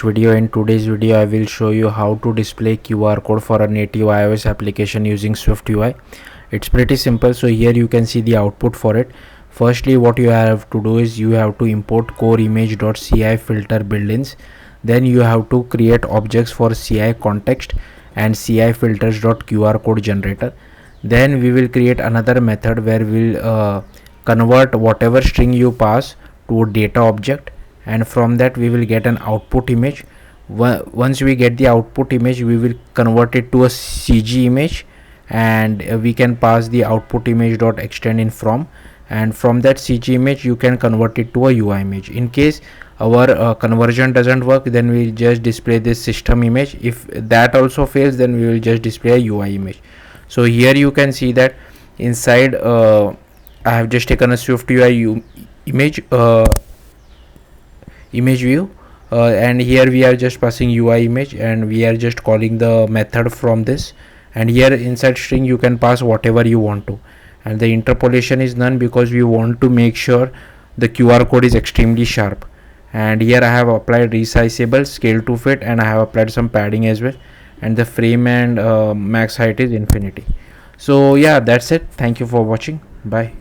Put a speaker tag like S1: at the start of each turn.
S1: Video. In today's video I will show you how to display QR code for a native iOS application using SwiftUI. It's pretty simple. So here you can see the output for it. Firstly, what you have to do is you have to import core image.ci filter build-ins. Then you have to create objects for ci context and ci filters.qrcode generator. Then we will create another method where we'll convert whatever string you pass to a data object, and from that we will get an output image. Once we get the output image, we will convert it to a CG image, and we can pass the output image dot extend in from, and from that CG image you can convert it to a UI image. In case our conversion doesn't work, then we just display this system image. If that also fails, then we will just display a UI image. So here you can see that inside I have just taken a SwiftUI image view, and here we are just passing UI image, and we are just calling the method from this, and here inside string you can pass whatever you want to, and the interpolation is none because we want to make sure the QR code is extremely sharp. And here I have applied resizable, scale to fit, and I have applied some padding as well, and the frame and max height is infinity. So yeah, that's it. Thank you for watching. Bye.